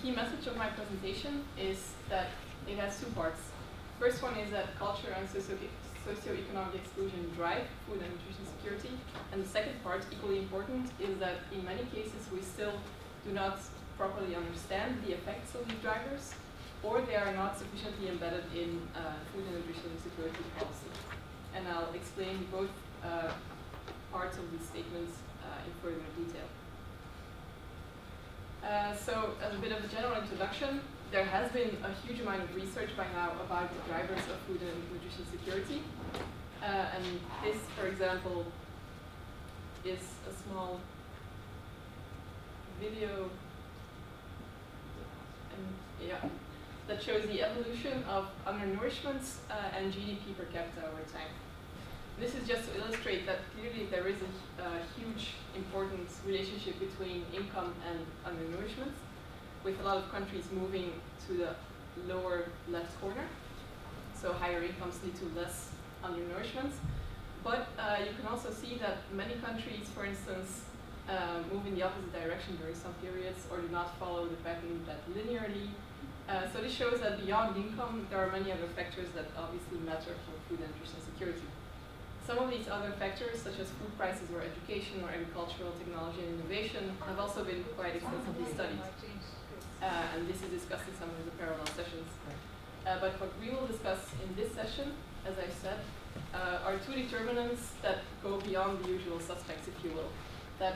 key message of my presentation is that it has two parts. First one is that culture and socio-economic exclusion drive food and nutrition security. And the second part, equally important, is that in many cases we still do not properly understand the effects of these drivers, or they are not sufficiently embedded in food and nutrition security policy. And I'll explain both parts of these statements in further detail. So, as a bit of a general introduction, there has been a huge amount of research by now about the drivers of food and nutrition security. And this, for example, is a small video that shows the evolution of undernourishment and GDP per capita over time. This is just to illustrate that clearly there is a huge important relationship between income and undernourishment, with a lot of countries moving to the lower left corner. So higher incomes lead to less undernourishment. But you can also see that many countries, for instance, move in the opposite direction during some periods or do not follow the pattern that linearly. So this shows that beyond income, there are many other factors that obviously matter for food and nutrition security. Some of these other factors, such as food prices or education or agricultural technology and innovation, have also been quite extensively studied. And this is discussed in some of the parallel sessions. But what we will discuss in this session, as I said, are two determinants that go beyond the usual suspects, if you will, that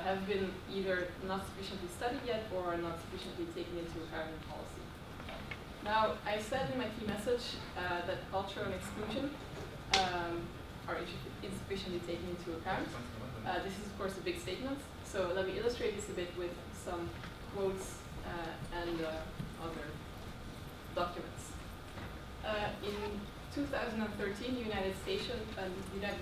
have been either not sufficiently studied yet or are not sufficiently taken into account in policy. Now, I said in my key message that culture and exclusion are insufficiently taken into account. This is, of course, a big statement, so let me illustrate this a bit with some quotes and other documents. In 2013, the United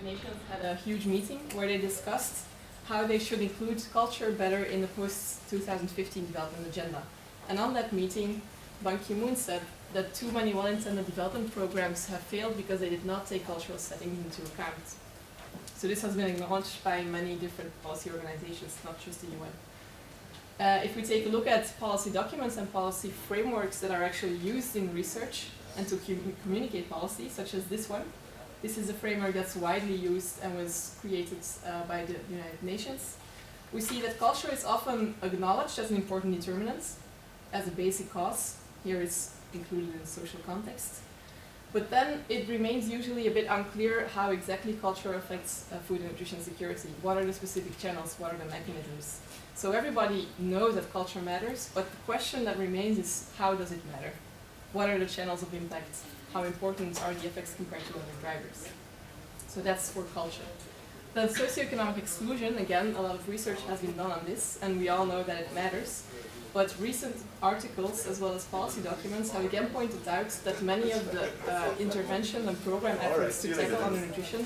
Nations had a huge meeting where they discussed how they should include culture better in the post-2015 development agenda. And on that meeting, Ban Ki-moon said that too many well-intended development programs have failed because they did not take cultural settings into account. So this has been acknowledged by many different policy organizations, not just the UN. If we take a look at policy documents and policy frameworks that are actually used in research and to communicate policy, such as this one, this is a framework that's widely used and was created by the United Nations. We see that culture is often acknowledged as an important determinant, as a basic cause. Here it's included in social context. But then it remains usually a bit unclear how exactly culture affects food and nutrition security. What are the specific channels? What are the mechanisms? So everybody knows that culture matters, but the question that remains is, how does it matter? What are the channels of impact? How important are the effects compared to other drivers? So that's for culture. Then socioeconomic exclusion, again, a lot of research has been done on this, and we all know that it matters. But recent articles, as well as policy documents, have again pointed out that many of the intervention and program efforts to tackle undernutrition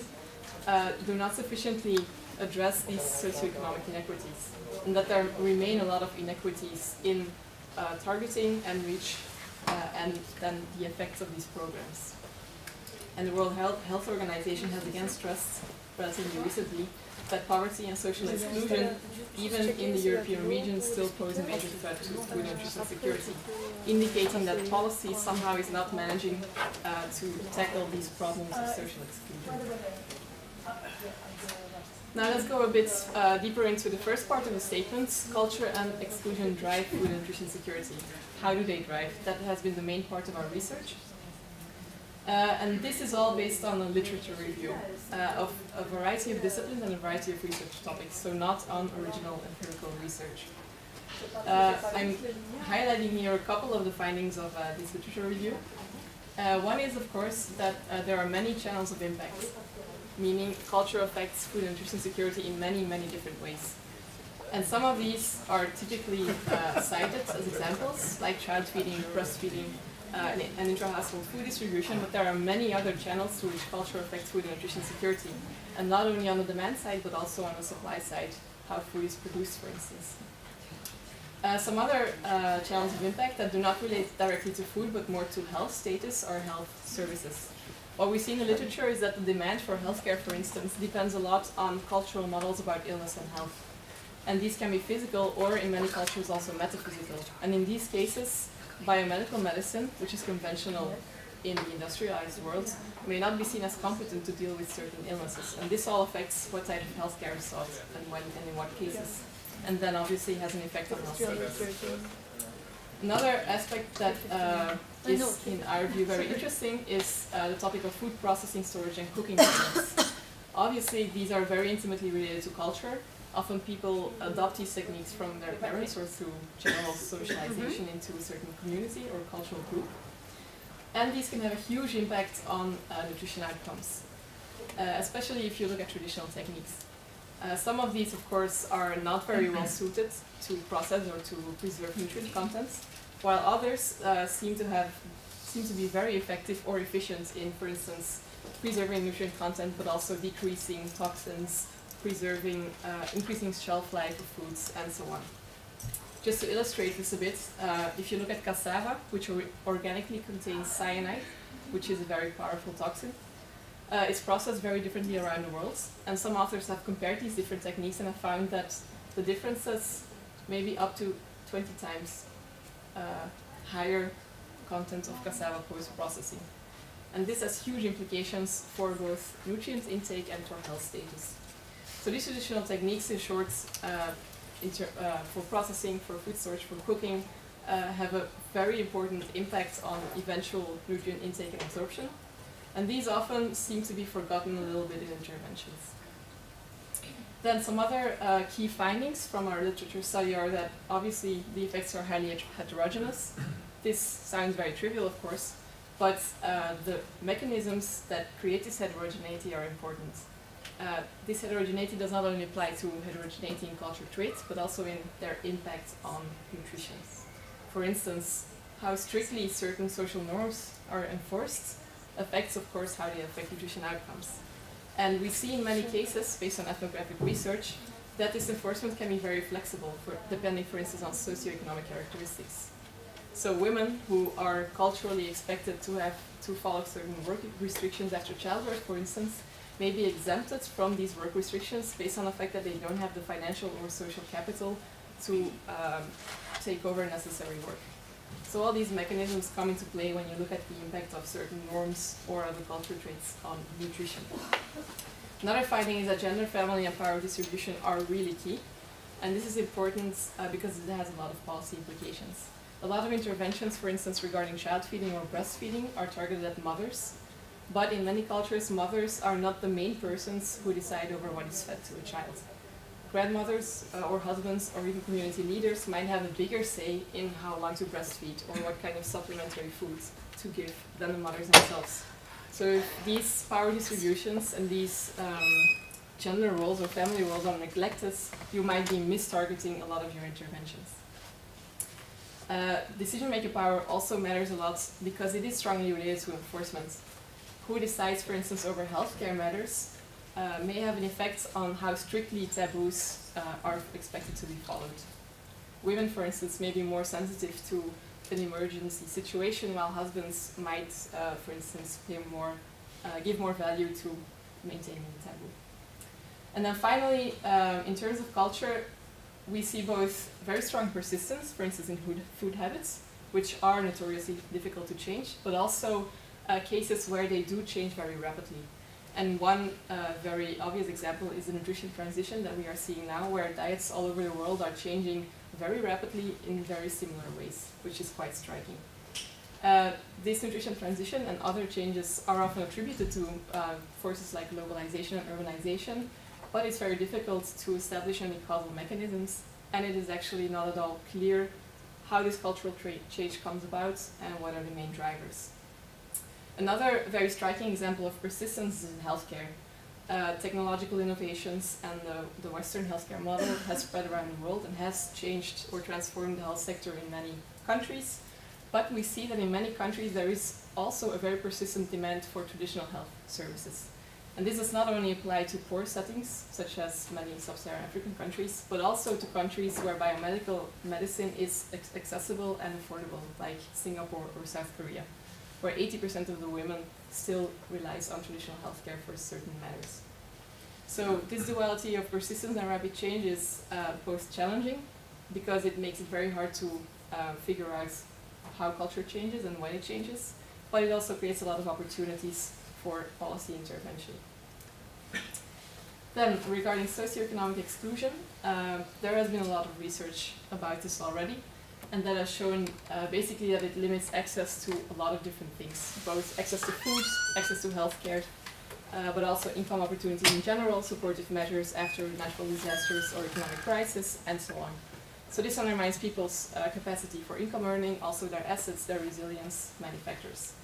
do not sufficiently address these socioeconomic inequities, and that there remain a lot of inequities in targeting and reach and then the effects of these programs. And the World Health Organization has again stressed relatively recently that poverty and social exclusion, even in the European region, still pose a major threat to food and nutrition security, indicating that policy somehow is not managing to tackle these problems of social exclusion. Now let's go a bit deeper into the first part of the statement. Culture and exclusion drive food and nutrition security. How do they drive? That has been the main part of our research. And this is all based on a literature review of a variety of disciplines and a variety of research topics, so not on original empirical research. I'm highlighting here a couple of the findings of this literature review. One is, of course, that there are many channels of impact, meaning culture affects food and nutrition security in many, many different ways. And some of these are typically cited as examples, like child feeding, breastfeeding, and intra-household food distribution, but there are many other channels through which culture affects food and nutrition security, and not only on the demand side, but also on the supply side, how food is produced, for instance. Some other channels of impact that do not relate directly to food, but more to health status or health services. What we see in the literature is that the demand for healthcare, for instance, depends a lot on cultural models about illness and health. And these can be physical or in many cultures also metaphysical. And in these cases, biomedical medicine, which is conventional in the industrialized world, may not be seen as competent to deal with certain illnesses. And this all affects what type of healthcare is sought and when and in what cases. And then obviously has an effect on health status. Another aspect that is, in our view, very interesting is the topic of food processing, storage, and cooking techniques. Obviously, these are very intimately related to culture. Often people adopt these techniques from their parents or through general socialization into a certain community or cultural group. And these can have a huge impact on nutrition outcomes, especially if you look at traditional techniques. Some of these, of course, are not very well suited to process or to preserve nutrient contents, while others seem to be very effective or efficient in, for instance, preserving nutrient content, but also decreasing toxins, preserving, increasing shelf life of foods, and so on. Just to illustrate this a bit, if you look at cassava, which organically contains cyanide, which is a very powerful toxin, it's processed very differently around the world, and some authors have compared these different techniques and have found that the differences may be up to 20 times higher content of cassava post-processing. And this has huge implications for both nutrient intake and for health status. So these traditional techniques, in short, for processing, for food storage, for cooking, have a very important impact on eventual nutrient intake and absorption. And these often seem to be forgotten a little bit in interventions. Then some other key findings from our literature study are that obviously the effects are highly heterogeneous. This sounds very trivial, of course, but the mechanisms that create this heterogeneity are important. This heterogeneity does not only apply to heterogeneity in cultural traits, but also in their impact on nutrition. For instance, how strictly certain social norms are enforced affects, of course, how they affect nutrition outcomes. And we see in many cases, based on ethnographic research, that this enforcement can be very flexible, depending, for instance, on socio-economic characteristics. So women who are culturally expected to follow certain work restrictions after childbirth, for instance, may be exempted from these work restrictions based on the fact that they don't have the financial or social capital to take over necessary work. So all these mechanisms come into play when you look at the impact of certain norms or other cultural traits on nutrition. Another finding is that gender, family, and power distribution are really key. And this is important because it has a lot of policy implications. A lot of interventions, for instance, regarding child feeding or breastfeeding are targeted at mothers. But in many cultures, mothers are not the main persons who decide over what is fed to a child. Grandmothers or husbands or even community leaders might have a bigger say in how long to breastfeed or what kind of supplementary foods to give than the mothers themselves. So if these power distributions and these gender roles or family roles are neglected, you might be mistargeting a lot of your interventions. Decision-making power also matters a lot because it is strongly related to enforcement. Who decides, for instance, over healthcare matters may have an effect on how strictly taboos are expected to be followed. Women, for instance, may be more sensitive to an emergency situation, while husbands might, for instance, give more value to maintaining the taboo. And then finally, in terms of culture, we see both very strong persistence, for instance, in food habits, which are notoriously difficult to change, but also cases where they do change very rapidly. And one very obvious example is the nutrition transition that we are seeing now, where diets all over the world are changing very rapidly in very similar ways, which is quite striking. This nutrition transition and other changes are often attributed to forces like globalization and urbanization, but it's very difficult to establish any causal mechanisms, and it is actually not at all clear how this cultural change comes about and what are the main drivers. Another very striking example of persistence is in healthcare. Technological innovations and the Western healthcare model has spread around the world and has changed or transformed the health sector in many countries. But we see that in many countries there is also a very persistent demand for traditional health services. And this does not only apply to poor settings, such as many sub-Saharan African countries, but also to countries where biomedical medicine is accessible and affordable, like Singapore or South Korea, where 80% of the women still relies on traditional healthcare for certain matters. So this duality of persistence and rapid change is both challenging because it makes it very hard to figure out how culture changes and when it changes, but it also creates a lot of opportunities for policy intervention. Then, regarding socioeconomic exclusion, there has been a lot of research about this already, and that has shown basically that it limits access to a lot of different things, both access to food, access to healthcare, but also income opportunities in general, supportive measures after natural disasters or economic crisis, and so on. So this undermines people's capacity for income earning, also their assets, their resilience, many factors.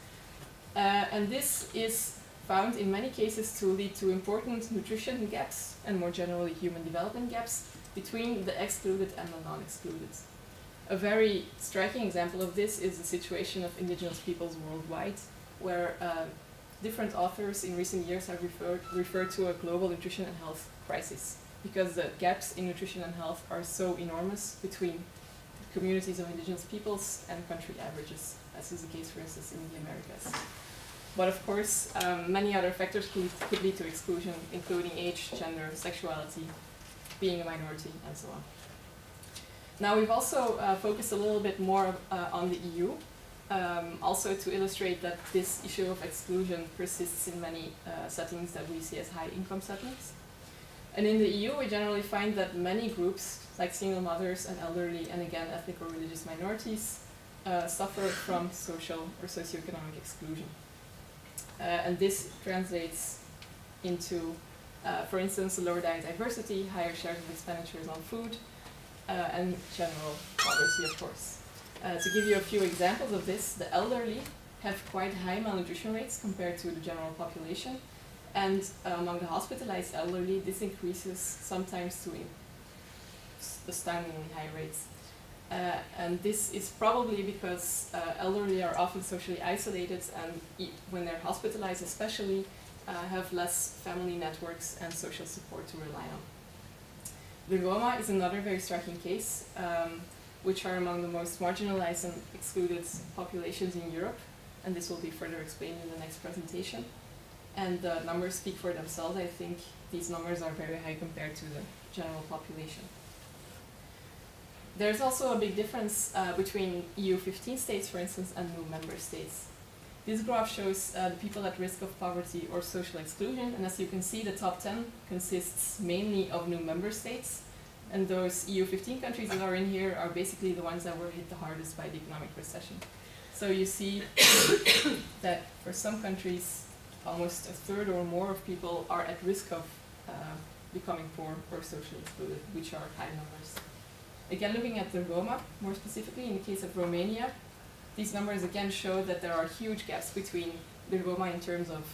And this is found in many cases to lead to important nutrition gaps and more generally human development gaps between the excluded and the non-excluded. A very striking example of this is the situation of indigenous peoples worldwide, where different authors in recent years have referred to a global nutrition and health crisis, because the gaps in nutrition and health are so enormous between communities of indigenous peoples and country averages, as is the case, for instance, in the Americas. But of course, many other factors could lead to exclusion, including age, gender, sexuality, being a minority, and so on. Now, we've also focused a little bit more on the EU, also to illustrate that this issue of exclusion persists in many settings that we see as high-income settings. And in the EU, we generally find that many groups, like single mothers and elderly, and again, ethnic or religious minorities, suffer from social or socioeconomic exclusion. And this translates into, for instance, lower diet diversity, higher shares of expenditures on food, and general poverty, of course. To give you a few examples of this, the elderly have quite high malnutrition rates compared to the general population, and among the hospitalized elderly, this increases sometimes to astoundingly high rates. And this is probably because elderly are often socially isolated and when they're hospitalized especially, have less family networks and social support to rely on. The Roma is another very striking case, which are among the most marginalized and excluded populations in Europe, and this will be further explained in the next presentation. And the numbers speak for themselves. I think these numbers are very high compared to the general population. There's also a big difference between EU 15 states, for instance, and new member states. This graph shows the people at risk of poverty or social exclusion, and as you can see, the top 10 consists mainly of new member states, and those EU 15 countries that are in here are basically the ones that were hit the hardest by the economic recession. So you see that for some countries, almost a third or more of people are at risk of becoming poor or socially excluded, which are high numbers. Again, looking at the Roma, more specifically in the case of Romania, these numbers again show that there are huge gaps between the Roma in terms of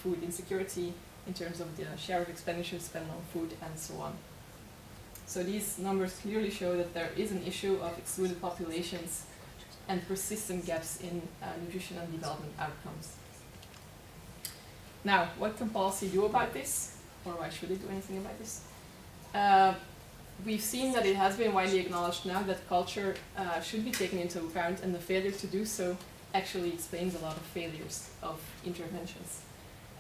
food insecurity, in terms of the share of expenditure spent on food, and so on. So these numbers clearly show that there is an issue of excluded populations and persistent gaps in nutrition and development outcomes. Now, what can policy do about this? Or why should it do anything about this? We've seen that it has been widely acknowledged now that culture should be taken into account, and the failure to do so actually explains a lot of failures of interventions.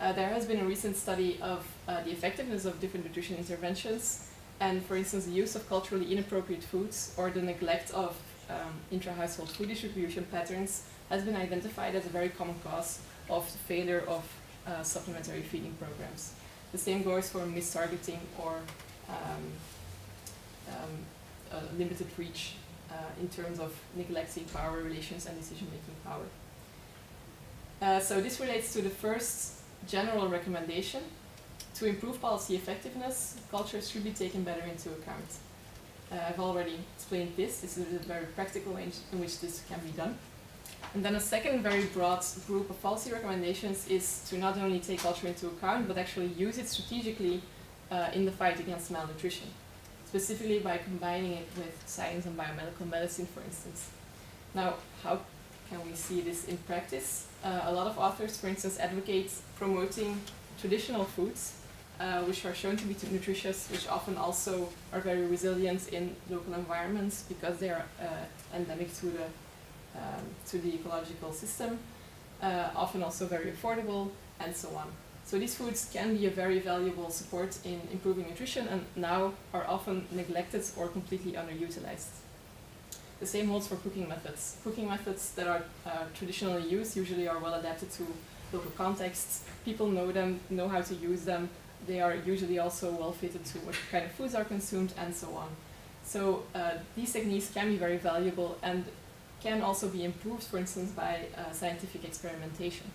There has been a recent study of the effectiveness of different nutrition interventions, and for instance, the use of culturally inappropriate foods or the neglect of intra-household food distribution patterns has been identified as a very common cause of the failure of supplementary feeding programs. The same goes for mistargeting or limited reach in terms of neglecting power relations and decision-making power. So this relates to the first general recommendation. To improve policy effectiveness, culture should be taken better into account. I've already explained this. This is a very practical way in which this can be done. And then a second very broad group of policy recommendations is to not only take culture into account, but actually use it strategically in the fight against malnutrition, specifically by combining it with science and biomedical medicine, for instance. Now, how can we see this in practice? A lot of authors, for instance, advocate promoting traditional foods, which are shown to be nutritious, which often also are very resilient in local environments because they are endemic to the ecological system, often also very affordable, and so on. So these foods can be a very valuable support in improving nutrition and now are often neglected or completely underutilized. The same holds for cooking methods. Cooking methods that are traditionally used usually are well adapted to local contexts. People know them, know how to use them. They are usually also well fitted to what kind of foods are consumed and so on. So these techniques can be very valuable and can also be improved, for instance, by scientific experimentation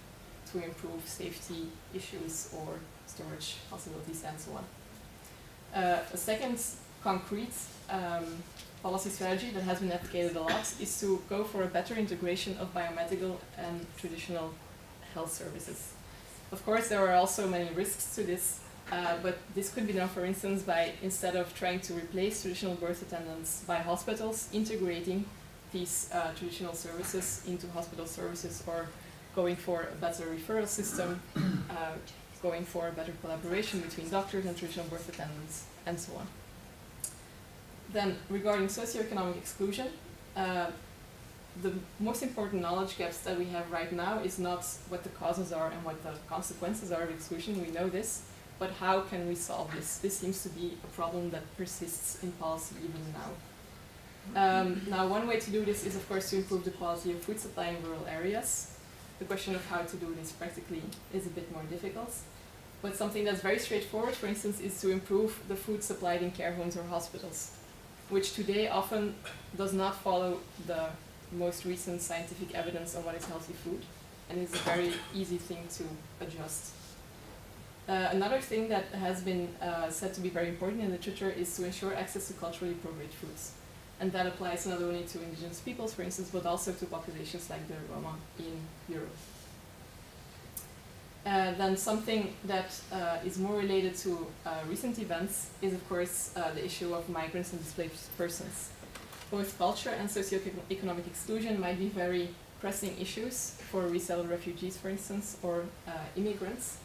to improve safety issues or storage possibilities and so on. A second concrete policy strategy that has been advocated a lot is to go for a better integration of biomedical and traditional health services. Of course, there are also many risks to this, but this could be done, for instance, by, instead of trying to replace traditional birth attendants by hospitals, integrating these traditional services into hospital services, or going for a better referral system, going for a better collaboration between doctors and traditional birth attendants, and so on. Then, regarding socio-economic exclusion, the most important knowledge gaps that we have right now is not what the causes are and what the consequences are of exclusion, we know this, but how can we solve this? This seems to be a problem that persists in policy even now. Now, one way to do this is, of course, to improve the quality of food supply in rural areas. The question of how to do this practically is a bit more difficult. But something that's very straightforward, for instance, is to improve the food supplied in care homes or hospitals, which today often does not follow the most recent scientific evidence on what is healthy food, and is a very easy thing to adjust. Another thing that has been said to be very important in literature is to ensure access to culturally appropriate foods. And that applies not only to indigenous peoples, for instance, but also to populations like the Roma in Europe. Then something that is more related to recent events is, of course, the issue of migrants and displaced persons. Both culture and socio-economic exclusion might be very pressing issues for resettled refugees, for instance, or immigrants.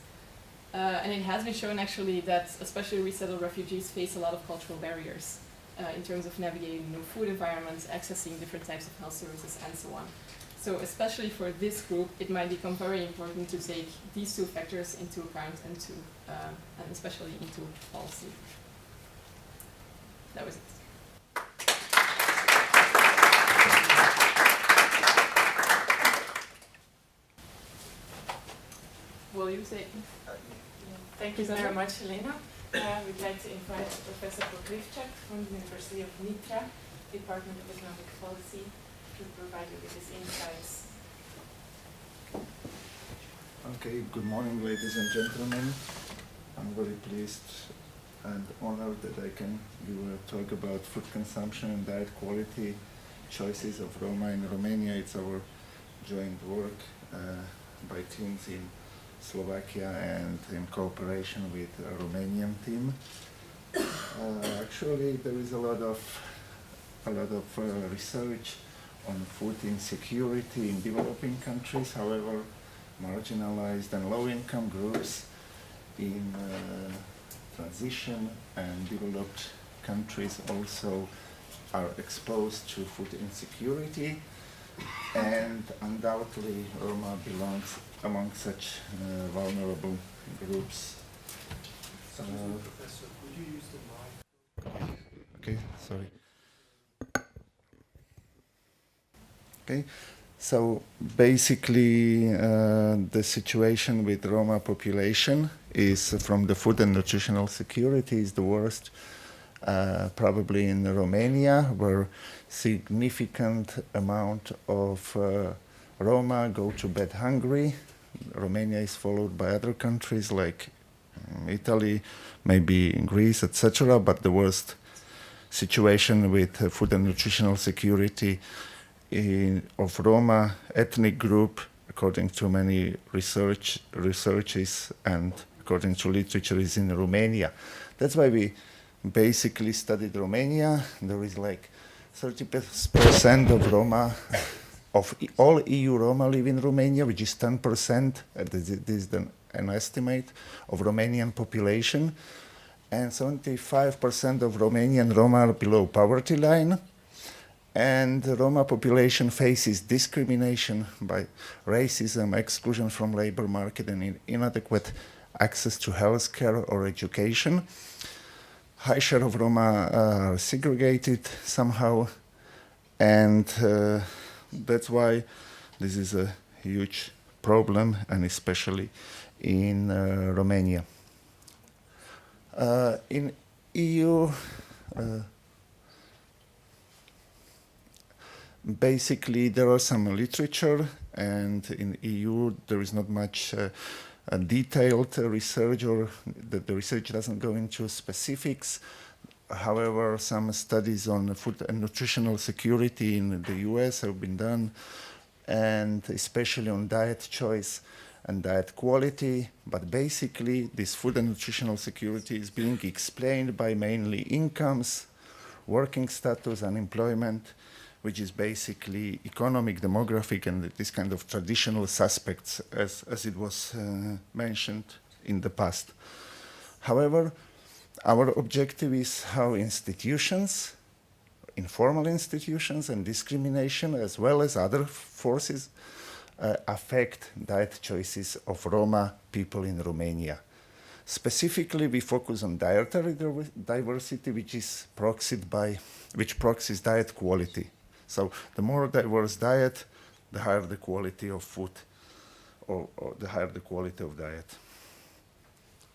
And it has been shown, actually, that especially resettled refugees face a lot of cultural barriers in terms of navigating new food environments, accessing different types of health services, and so on. So especially for this group, it might become very important to take these two factors into account and especially into policy. That was it. Will you say? Thank you very much, Elena. We'd like to invite Professor Pokrivcak from the University of Nitra, Department of Economic Policy, to provide you with his insights. Okay, good morning, ladies and gentlemen. I'm very pleased and honored that I can give a talk about food consumption and diet quality choices of Roma in Romania. It's our joint work by teams in Slovakia and in cooperation with a Romanian team. Actually, there is a lot of research on food insecurity in developing countries. However, marginalized and low-income groups in transition and developed countries also are exposed to food insecurity, and undoubtedly Roma belongs among such vulnerable groups. Professor, could you use the mic? Okay, sorry. Okay, so basically the situation with Roma population is, from the food and nutritional security, is the worst probably in Romania, where significant amount of Roma go to bed hungry. Romania is followed by other countries like Italy, maybe Greece, etc. But the worst situation with food and nutritional security of Roma ethnic group, according to many researches and according to literature, is in Romania. That's why we basically studied Romania. There is like 30% of Roma, of all EU Roma live in Romania, which is 10%, this is an estimate of Romanian population, and 75% of Romanian Roma are below poverty line, and the Roma population faces discrimination by racism, exclusion from labor market, and inadequate access to healthcare or education. High share of Roma are segregated somehow, and that's why this is a huge problem, and especially in Romania. In EU, basically there are some literature, and in EU there is not much detailed research, or the research doesn't go into specifics. However, some studies on food and nutritional security in the US have been done, and especially on diet choice and diet quality. But basically, this food and nutritional security is being explained by mainly incomes, working status, unemployment, which is basically economic, demographic, and this kind of traditional suspects, as it was mentioned in the past. However, our objective is how institutions, informal institutions and discrimination, as well as other forces, affect diet choices of Roma people in Romania. Specifically, we focus on dietary diversity, which proxies diet quality. So the more diverse diet, the higher the quality of food, or the higher the quality of diet.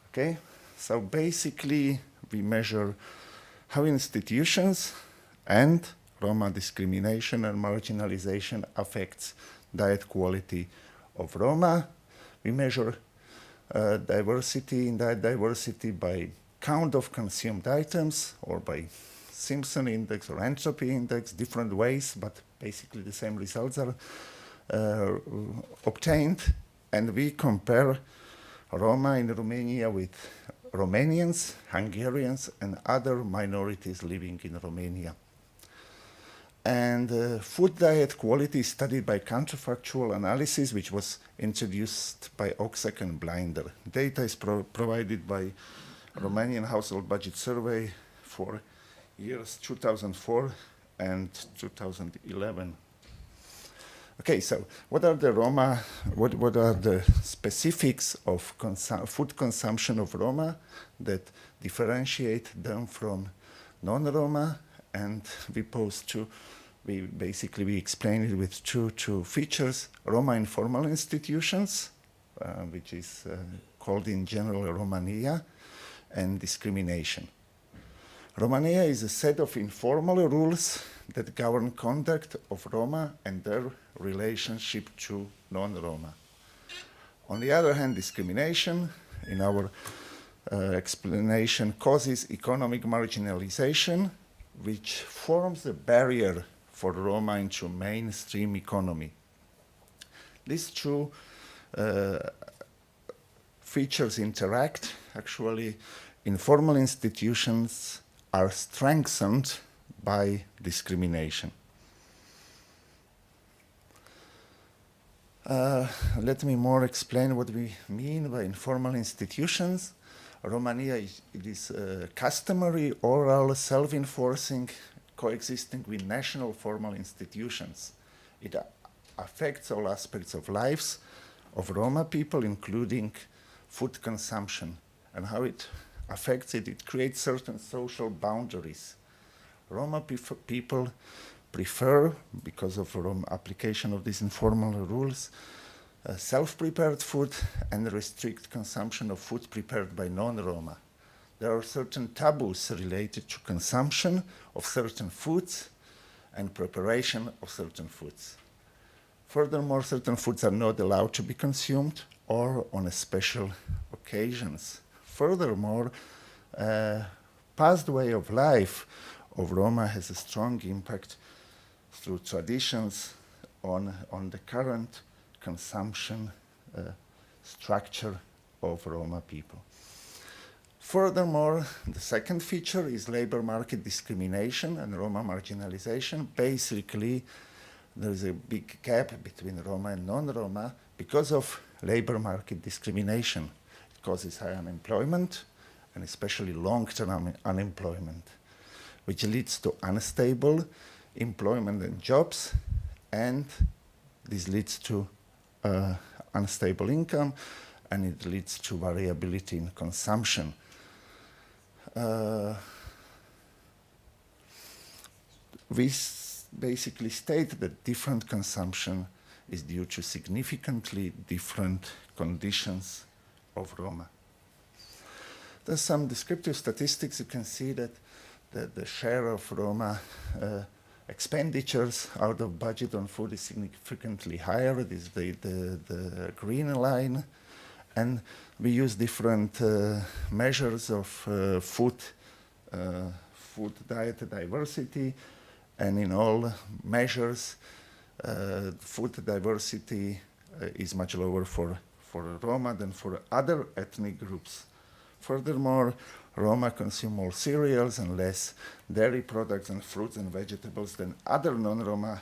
Okay? So basically, we measure how institutions and Roma discrimination and marginalization affects diet quality of Roma. We measure diversity in diet diversity by count of consumed items, or by Simpson index or entropy index, different ways, but basically the same results are obtained. And we compare Roma in Romania with Romanians, Hungarians, and other minorities living in Romania. And food diet quality is studied by counterfactual analysis, which was introduced by Oksak and Blinder. Data is provided by Romanian Household Budget Survey for years 2004 and 2011. Okay, so what are the Roma, what are the specifics of food consumption of Roma that differentiate them from non-Roma? And we explain it with two features: Roma informal institutions, which is called in general Romania, and discrimination. Romania is a set of informal rules that govern conduct of Roma and their relationship to non-Roma. On the other hand, discrimination, in our explanation, causes economic marginalization, which forms a barrier for Roma into mainstream economy. These two features interact. Actually, informal institutions are strengthened by discrimination. Let me more explain what we mean by informal institutions. Romania is customary, oral, self-enforcing, coexisting with national formal institutions. It affects all aspects of lives of Roma people, including food consumption. And how it affects it, it creates certain social boundaries. Roma people prefer, because of application of these informal rules, self-prepared food and restrict consumption of food prepared by non-Roma. There are certain taboos related to consumption of certain foods and preparation of certain foods. Furthermore, certain foods are not allowed to be consumed or on special occasions. Furthermore, past way of life of Roma has a strong impact through traditions on the current consumption structure of Roma people. Furthermore, the second feature is labor market discrimination and Roma marginalization. Basically, there is a big gap between Roma and non-Roma because of labor market discrimination. It causes high unemployment, and especially long-term unemployment, which leads to unstable employment and jobs, and this leads to unstable income and it leads to variability in consumption. We basically state that different consumption is due to significantly different conditions of Roma. There's some descriptive statistics. You can see that the share of Roma expenditures out of budget on food is significantly higher. It is the green line. And we use different measures of food diet diversity. And in all measures, food diversity is much lower for Roma than for other ethnic groups. Furthermore, Roma consume more cereals and less dairy products and fruits and vegetables than other non-Roma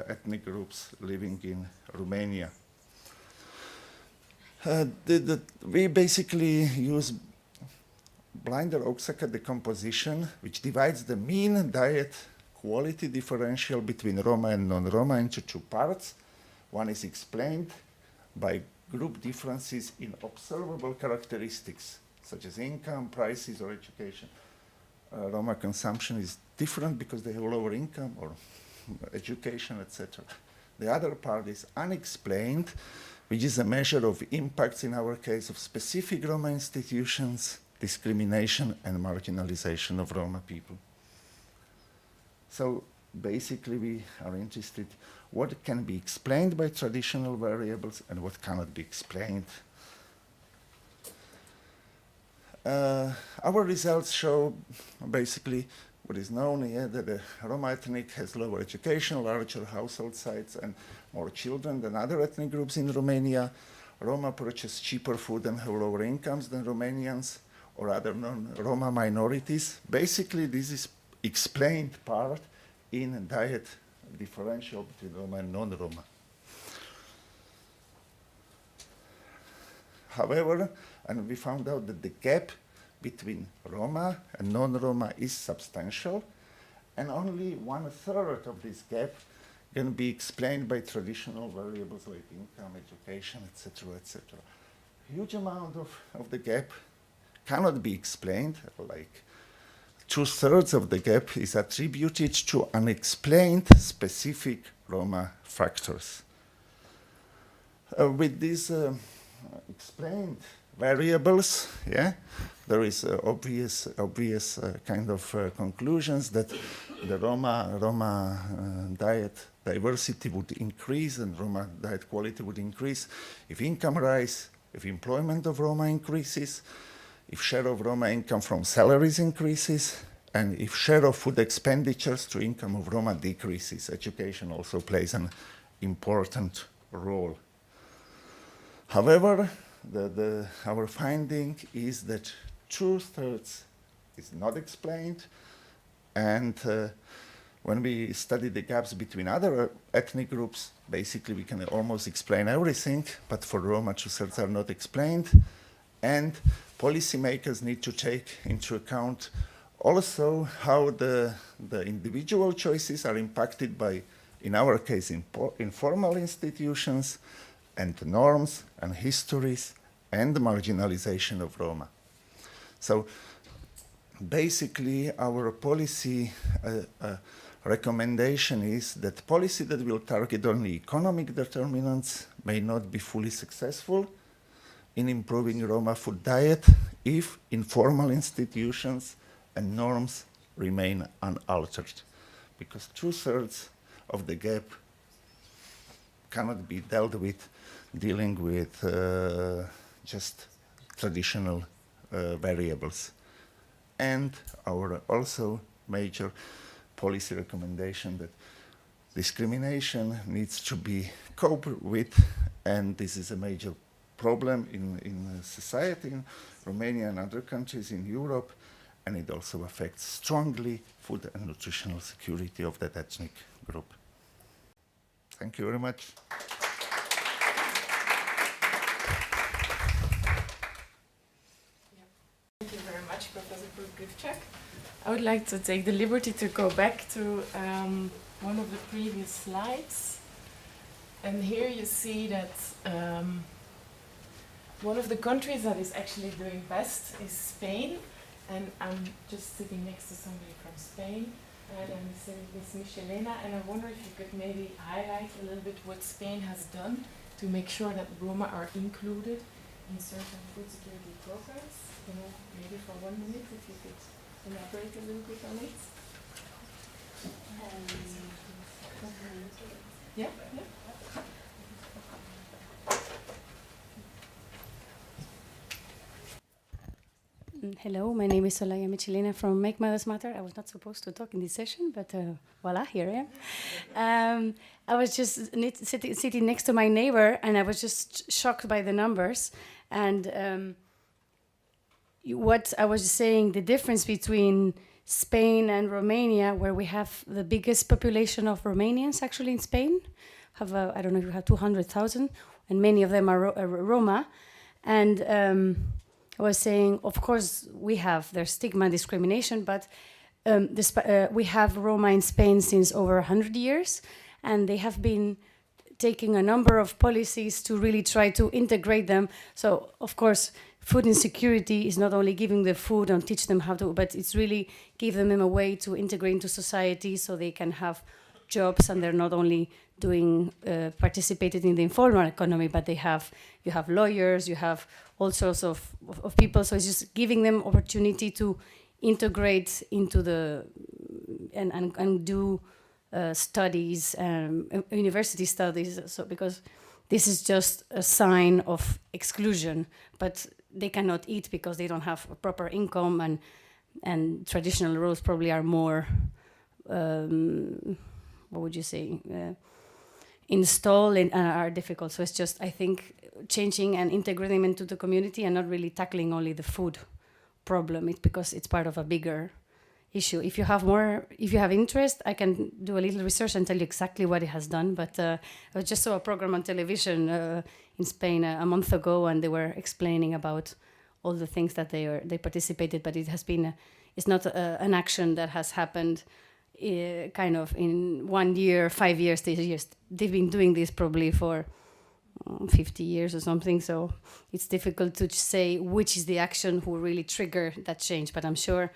ethnic groups living in Romania. We basically use Blinder-Oaxaca decomposition, which divides the mean diet quality differential between Roma and non-Roma into two parts. One is explained by group differences in observable characteristics, such as income, prices, or education. Roma consumption is different because they have lower income or education, etc. The other part is unexplained, which is a measure of impacts, in our case, of specific Roma institutions, discrimination, and marginalization of Roma people. So basically, we are interested what can be explained by traditional variables and what cannot be explained. Our results show basically what is known here, that the Roma ethnic has lower education, larger household size, and more children than other ethnic groups in Romania. Roma purchase cheaper food and have lower incomes than Romanians or other non-Roma minorities. Basically, this is explained part in diet differential between Roma and non-Roma. However, and we found out that the gap between Roma and non-Roma is substantial, and only 1/3 of this gap can be explained by traditional variables like income, education, etc., etc. Huge amount of the gap cannot be explained, like 2/3 of the gap is attributed to unexplained specific Roma factors. With these explained variables, there is obvious kind of conclusions that the Roma diet diversity would increase and Roma diet quality would increase if income rise, if employment of Roma increases, if share of Roma income from salaries increases, and if share of food expenditures to income of Roma decreases. Education also plays an important role. However, our finding is that 2/3 is not explained, and when we study the gaps between other ethnic groups, basically we can almost explain everything, but for Roma 2/3 are not explained, and policymakers need to take into account also how the individual choices are impacted by, in our case, informal institutions and norms and histories and the marginalization of Roma. So basically our policy recommendation is that policy that will target only economic determinants may not be fully successful in improving Roma food diet if informal institutions and norms remain unaltered, because 2/3 of the gap cannot be dealt with dealing with just traditional variables. And our also major policy recommendation that discrimination needs to be coped with, and this is a major problem in society in Romania and other countries in Europe, and it also affects strongly food and nutritional security of that ethnic group. Thank you very much. Thank you very much, Professor Pokrivcak. I would like to take the liberty to go back to one of the previous slides. And here you see that One of the countries that is actually doing best is Spain, and I'm just sitting next to somebody from Spain, and I'm sitting with Miss Elena, and I wonder if you could maybe highlight a little bit what Spain has done to make sure that Roma are included in certain food security programs. You know, maybe for 1 minute, if you could elaborate a little bit on it. Yeah, yeah. Hello, my name is Elena from Make Mothers Matter. I was not supposed to talk in this session, but voila, here I am. I was just sitting next to my neighbor, and I was just shocked by the numbers. And what I was saying, the difference between Spain and Romania, where we have the biggest population of Romanians actually in Spain, I don't know if you have 200,000, and many of them are Roma. And I was saying, of course, there's stigma and discrimination, but we have Roma in Spain since over 100 years, and they have been taking a number of policies to really try to integrate them. So, of course, food insecurity is not only giving them food and teach them how to, but it's really giving them a way to integrate into society so they can have jobs, and they're not only doing participated in the informal economy, but you have lawyers, you have all sorts of people. So it's just giving them opportunity to integrate into and do studies, university studies. So because this is just a sign of exclusion, but they cannot eat because they don't have a proper income, and traditional roles probably are more, what would you say, installed and are difficult. So it's just, I think, changing and integrating them into the community and not really tackling only the food problem. It's because it's part of a bigger issue. If you have interest, I can do a little research and tell you exactly what it has done. But I just saw a program on television in Spain a month ago, and they were explaining about all the things that they participated. But it has been, it's not an action that has happened kind of in 1 year, 5 years, 10 years. They've been doing this probably for 50 years or something. So it's difficult to say which is the action who really trigger that change. But I'm sure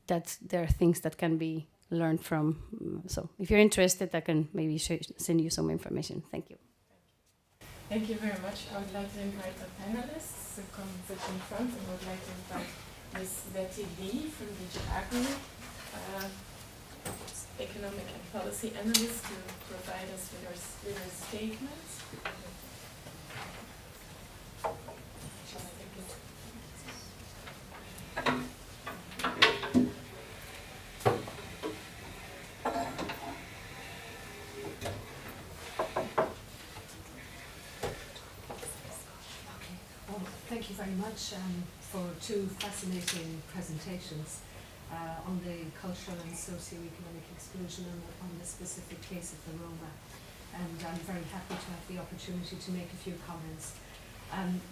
that there are things that can be learned from. So if you're interested, I can maybe send you some information. Thank you. Thank you very much. I would like to invite the panelists to come sit in front, and I would like to invite Ms. Nathalie from the AGRI, Economic and Policy Analyst, to provide us with her statements. Shall I take it? Thank you very much for two fascinating presentations on the cultural and socio-economic exclusion and on the specific case of the Roma. And I'm very happy to have the opportunity to make a few comments.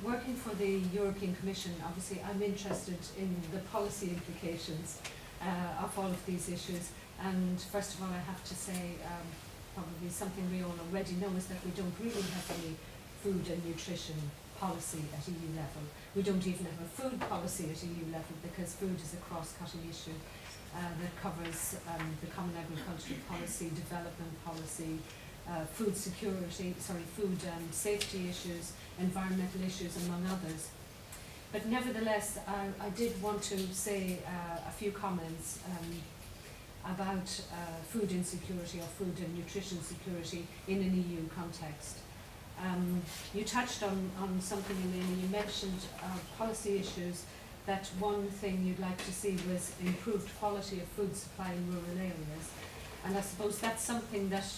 Working for the European Commission, obviously I'm interested in the policy implications of all of these issues. And first of all, I have to say, probably something we all already know is that we don't really have any food and nutrition policy at EU level. We don't even have a food policy at EU level, because food is a cross-cutting issue that covers the common agricultural policy, development policy, food safety issues, environmental issues, among others. But nevertheless, I did want to say a few comments about food insecurity or food and nutrition security in an EU context. You touched on something, Elena. You mentioned policy issues, that one thing you'd like to see was improved quality of food supply in rural areas. And I suppose that's something that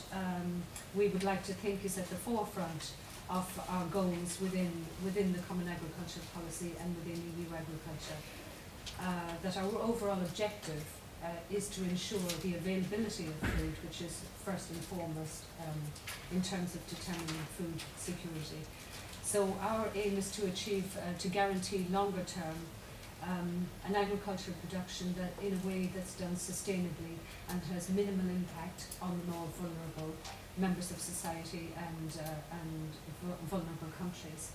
we would like to think is at the forefront of our goals within the Common Agricultural Policy and within EU agriculture. That our overall objective is to ensure the availability of food, which is first and foremost in terms of determining food security. So our aim is to achieve, to guarantee longer term an agricultural production that in a way that's done sustainably and has minimal impact on the more vulnerable members of society and vulnerable countries.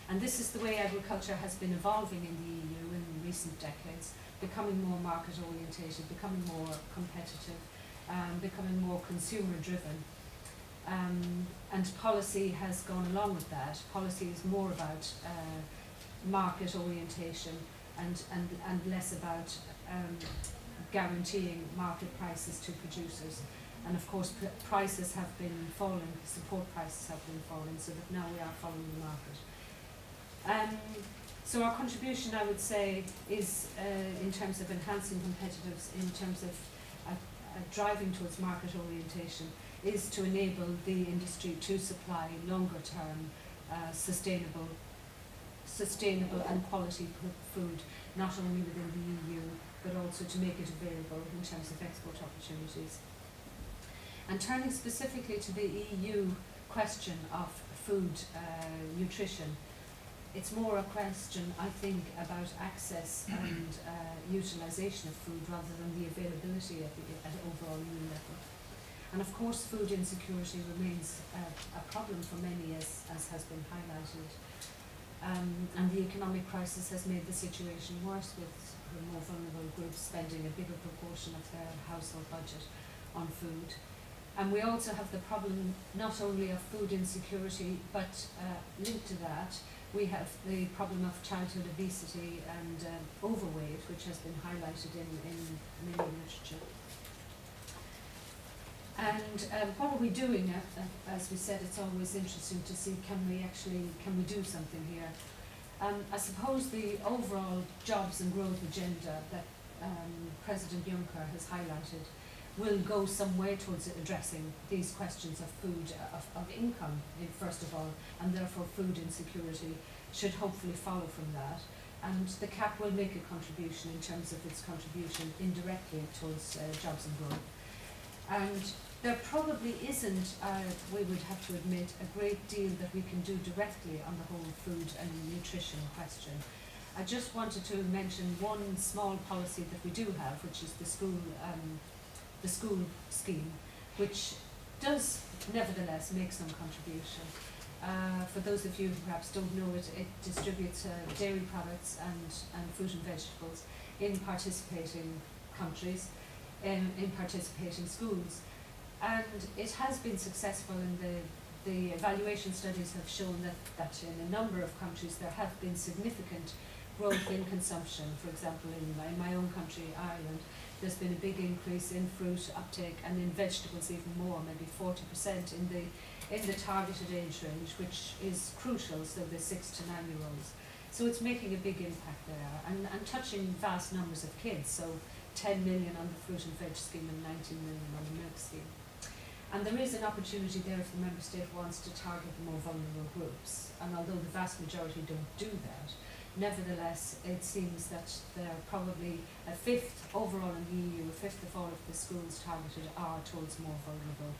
And this is the way agriculture has been evolving in the EU in recent decades, becoming more market orientated, becoming more competitive, becoming more consumer driven. And policy has gone along with that. Policy is more about market orientation and less about guaranteeing market prices to producers. And of course prices have been falling, support prices have been falling, so that now we are following the market. So our contribution, I would say, is in terms of enhancing competitiveness, in terms of driving towards market orientation, is to enable the industry to supply longer term sustainable and quality food, not only within the EU, but also to make it available in terms of export opportunities. And turning specifically to the EU question of food nutrition, it's more a question, I think, about access and utilisation of food rather than the availability at overall EU level. And of course food insecurity remains a problem for many, as has been highlighted. And the economic crisis has made the situation worse, with the more vulnerable groups spending a bigger proportion of their household budget on food. And we also have the problem not only of food insecurity, but linked to that, we have the problem of childhood obesity and overweight, which has been highlighted in many literature. And what are we doing? As we said, it's always interesting to see, can we do something here? I suppose the overall jobs and growth agenda that President Juncker has highlighted will go some way towards addressing these questions of food, of income, first of all, and therefore food insecurity should hopefully follow from that. And the CAP will make a contribution in terms of its contribution indirectly towards jobs and growth. And there probably isn't, we would have to admit, a great deal that we can do directly on the whole food and nutrition question. I just wanted to mention one small policy that we do have, which is the school scheme, which does nevertheless make some contribution. For those of you who perhaps don't know it, it distributes dairy products and fruit and vegetables in participating countries, in participating schools. And it has been successful, in the evaluation studies have shown that in a number of countries there have been significant growth in consumption. For example, in my own country, Ireland, there's been a big increase in fruit uptake, and in vegetables even more, maybe 40% in the targeted age range, which is crucial, so the 6 to 9 year olds. So it's making a big impact there, and touching vast numbers of kids, so 10 million on the fruit and veg scheme and 19 million on the milk scheme. And there is an opportunity there if the member state wants to target the more vulnerable groups, and although the vast majority don't do that, nevertheless, it seems that there are probably a fifth overall in the EU, a fifth of all of the schools targeted are towards more vulnerable,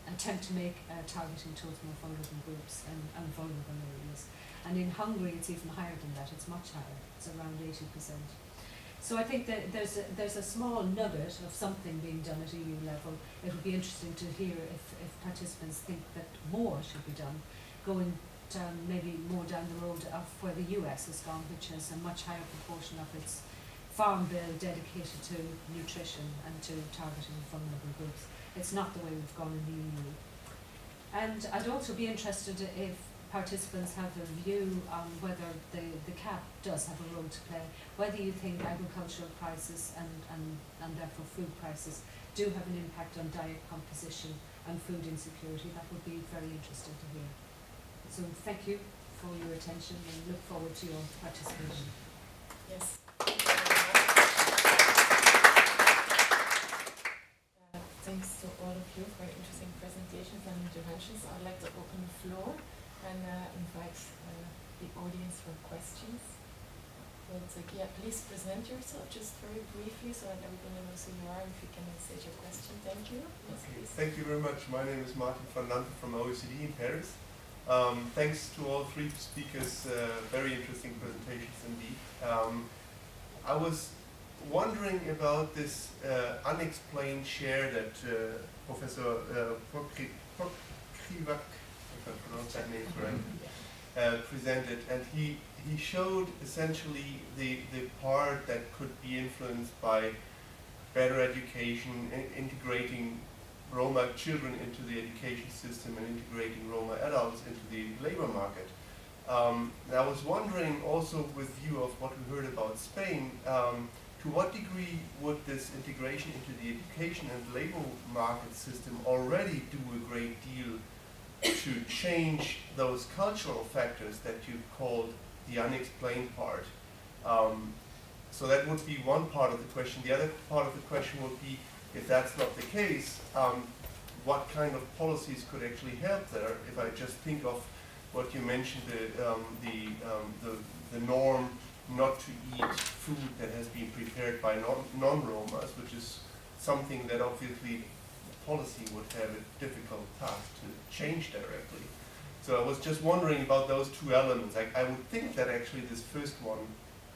attempt to make targeting towards more vulnerable groups and vulnerable areas. And in Hungary, it's even higher than that, it's much higher, it's around 80%. So I think that there's a small nugget of something being done at EU level. It would be interesting to hear if participants think that more should be done, going maybe more down the road of where the US has gone, which has a much higher proportion of its farm bill dedicated to nutrition and to targeting vulnerable groups. It's not the way we've gone in the EU. And I'd also be interested if participants have a view on whether the CAP does have a role to play, whether you think agricultural prices and therefore food prices do have an impact on diet composition and food insecurity. That would be very interesting to hear. So thank you for your attention and look forward to your participation. Yes. Thanks to all of you for interesting presentations and interventions. I'd like to open the floor and invite the audience for questions. So it's like, yeah, please present yourself just very briefly so that everybody knows who you are. If you can state your question. Thank you. Yes, please. Thank you very much. My name is Martin van Lante from OECD in Paris. Thanks to all three speakers, very interesting presentations indeed. I was wondering about this unexplained share that Professor Pokrivcak, if I pronounce that name right, presented, and he showed essentially the part that could be influenced by better education, integrating Roma children into the education system and integrating Roma adults into the labor market. And I was wondering also, with view of what we heard about Spain, to what degree would this integration into the education and labor market system already do a great deal to change those cultural factors that you called the unexplained part? So that would be one part of the question. The other part of the question would be, if that's not the case, what kind of policies could actually help there? If I just think of what you mentioned, the norm not to eat food that has been prepared by non-Romas, which is something that obviously policy would have a difficult task to change directly. So I was just wondering about those two elements. I would think that actually this first one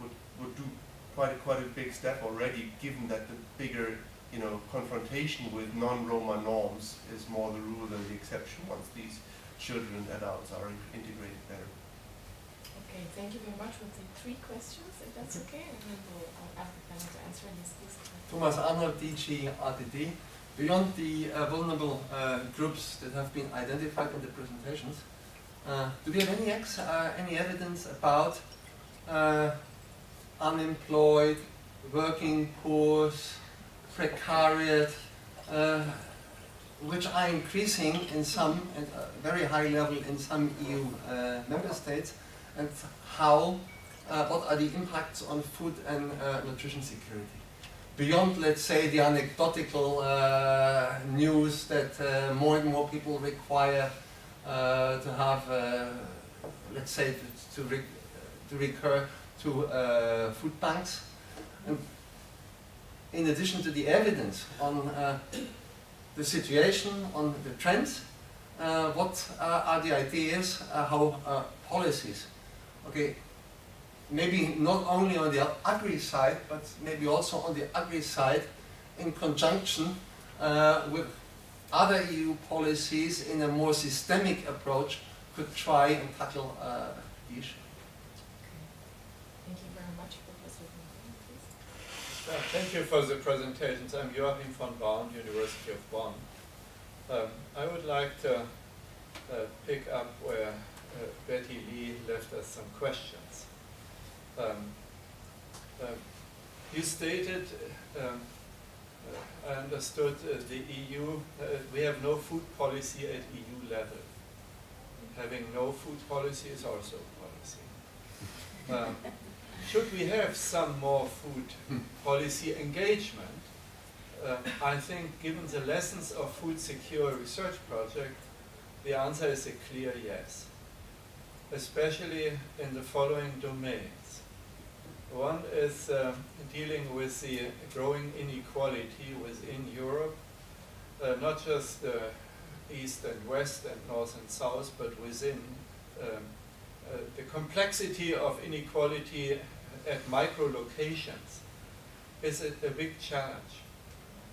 would do quite a big step already, given that the bigger confrontation with non-Roma norms is more the rule than the exception once these children and adults are integrated better. Okay, thank you very much. We'll take 3 questions, if that's okay, and then I'll ask the panel to answer this. Thomas Arnold, DG RTD. Beyond the vulnerable groups that have been identified in the presentations, do we have any evidence about unemployed, working poor, precariat, which are increasing in some, at a very high level in some EU member states, and what are the impacts on food and nutrition security? Beyond, let's say, the anecdotal news that more and more people require to have, let's say, to recur to food banks. And in addition to the evidence on the situation, on the trends, what are the ideas, how policies, okay, maybe not only on the AGRI side, but maybe also on the AGRI side, in conjunction with other EU policies in a more systemic approach, could try and tackle the issue. Thank you very much, Professor Francken, please. Thank you for the presentations. I'm Joachim von Braun, University of Bonn. I would like to pick up where Betty Lee left us some questions. You stated, I understood the EU, we have no food policy at EU level. Having no food policy is also a policy. Should we have some more food policy engagement? I think given the lessons of Food Secure Research Project, the answer is a clear yes, especially in the following domains. One is dealing with the growing inequality within Europe, not just East and West and North and South, but within the complexity of inequality at micro locations is a big challenge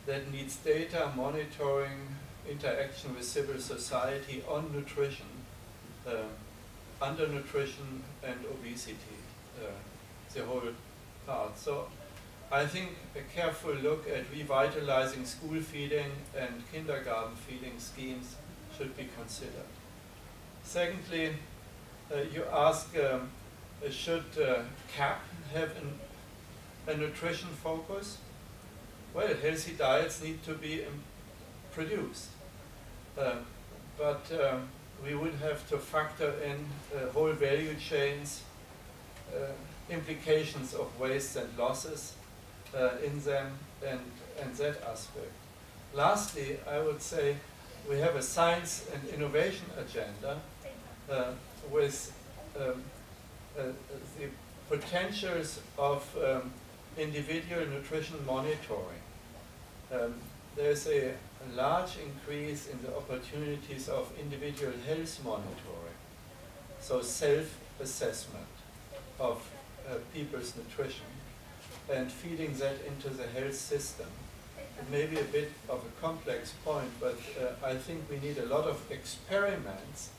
that needs data monitoring, interaction with civil society on nutrition, undernutrition and obesity, the whole part. So I think a careful look at revitalizing school feeding and kindergarten feeding schemes should be considered. Secondly, you ask, should CAP have a nutrition focus? Well, healthy diets need to be produced, but we would have to factor in whole value chains, implications of waste and losses in them, and that aspect. Lastly, I would say we have a science and innovation agenda with the potentials of individual nutrition monitoring. There's a large increase in the opportunities of individual health monitoring, so self-assessment of people's nutrition and feeding that into the health system. It may be a bit of a complex point, but I think we need a lot of experiments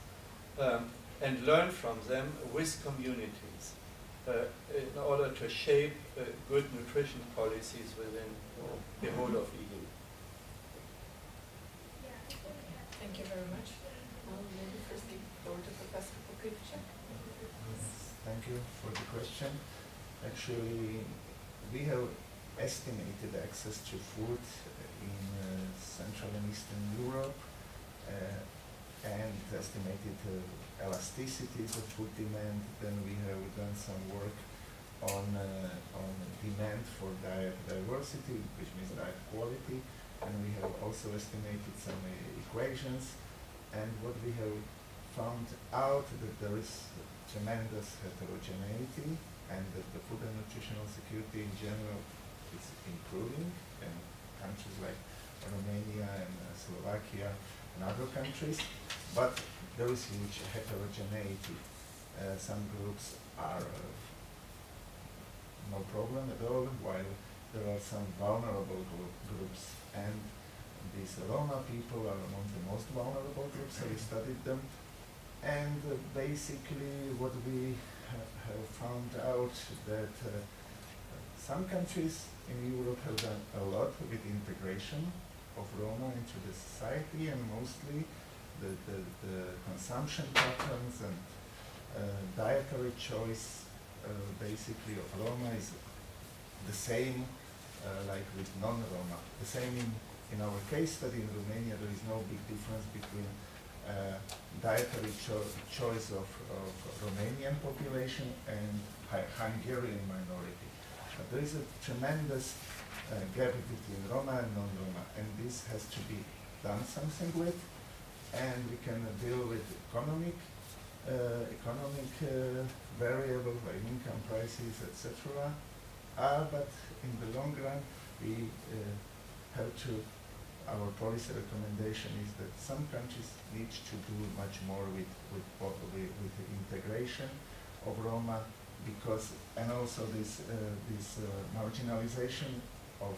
and learn from them with communities in order to shape good nutrition policies within the whole of EU. Thank you very much. I'll maybe first give the floor to Professor Pokrivcak. Thank you for the question. Actually, we have estimated access to food in Central and Eastern Europe and estimated elasticities of food demand. Then we have done some work on demand for diet diversity, which means diet quality, and we have also estimated some equations. And what we have found out that there is tremendous heterogeneity, and that the food and nutritional security in general is improving in countries like Romania and Slovakia and other countries, but there is huge heterogeneity. Some groups are no problem at all, while there are some vulnerable groups, and these Roma people are among the most vulnerable groups, so we studied them. And basically what we have found out that some countries in Europe have done a lot with integration of Roma into the society, and mostly the consumption patterns and dietary choice basically of Roma is the same like with non-Roma. The same in our case study in Romania. There is no big difference between dietary choice of Romanian population and Hungarian minority. But there is a tremendous gap between Roma and non-Roma, and this has to be done something with, and we can deal with economic variables like income, prices, etc. But in the long run, we have to. Our policy recommendation is that some countries need to do much more with the integration of Roma, because, and also this marginalization of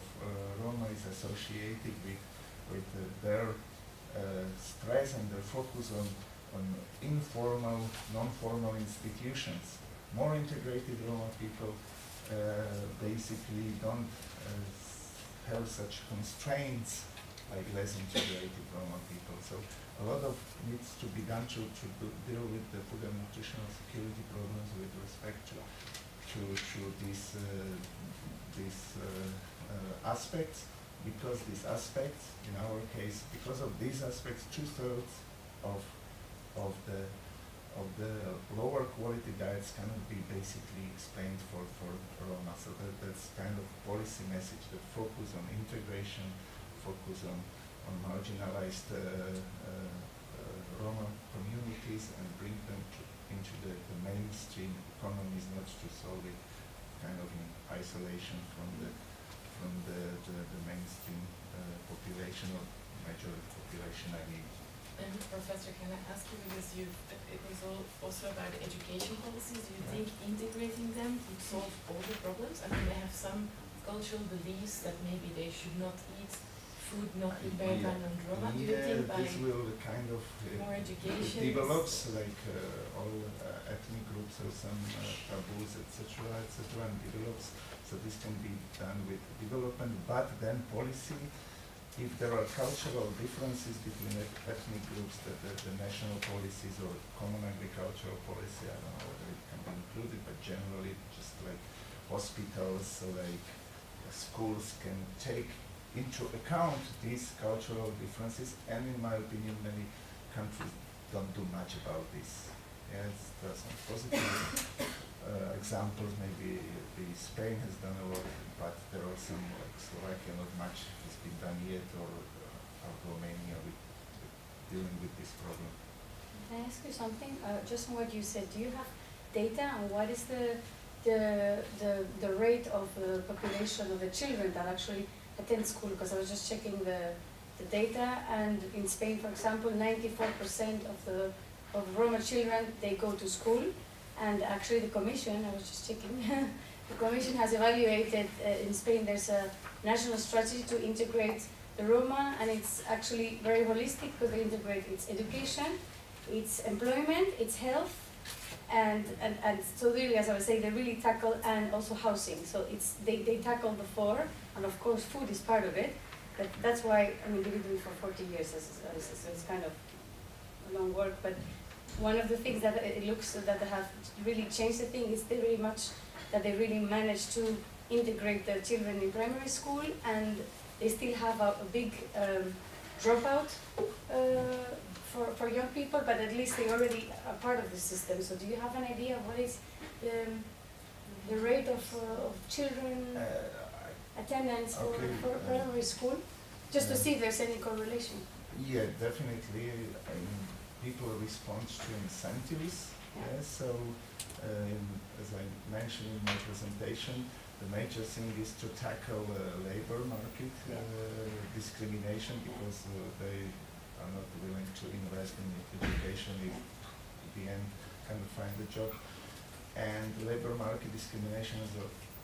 Roma is associated with their stress and their focus on informal, non-formal institutions. More integrated Roma people basically don't have such constraints like less integrated Roma people. So a lot of needs to be done to deal with the food and nutritional security problems with respect to these aspects, because these aspects, in our case, because of these aspects, 2/3 of the lower quality diets cannot be basically explained for Roma. So that's kind of policy message, that focus on integration, focus on marginalized Roma communities and bring them into the mainstream economies, not to solve it kind of in isolation from the mainstream population, or majority population, I mean. And Professor, can I ask you, because it was also about education policies, do you think integrating them would solve all the problems? I mean, they have some cultural beliefs that maybe they should not eat food not prepared by non-Roma. Do you think by this will kind of more education develops, like all ethnic groups have some taboos, etc., and develops. So this can be done with development, but then policy. If there are cultural differences between ethnic groups, that the national policies or common agricultural policy, I don't know whether it can be included, but generally just like hospitals, so like schools can take into account these cultural differences, and in my opinion many countries don't do much about this. Yes, there are some positive examples, maybe Spain has done a lot, but there are some, like Slovakia, not much has been done yet, or Romania with dealing with this problem. Can I ask you something? Just on what you said, do you have data on what is the rate of the population of the children that actually attend school? Because I was just checking the data, and in Spain, for example, 94% of Roma children, they go to school, and actually the Commission, I was just checking, the Commission has evaluated in Spain. There's a national strategy to integrate the Roma, and it's actually very holistic, because they integrate its education, it's employment, it's health, and so really, as I was saying, they really tackle, and also housing. So they tackle the four, and of course food is part of it. But that's why, I mean, they've been doing it for 40 years, so it's kind of a long work. But one of the things that it looks that have really changed the thing is very much that they really managed to integrate the children in primary school, and they still have a big dropout for young people, but at least they already are part of the system. So do you have an idea of what is the rate of children attendance for primary school? Just to see if there's any correlation. Yeah, definitely. I mean, people respond to incentives. Yeah. So, as I mentioned in my presentation, the major thing is to tackle labor market discrimination, because they are not willing to invest in education if at the end cannot find a job. And labor market discrimination is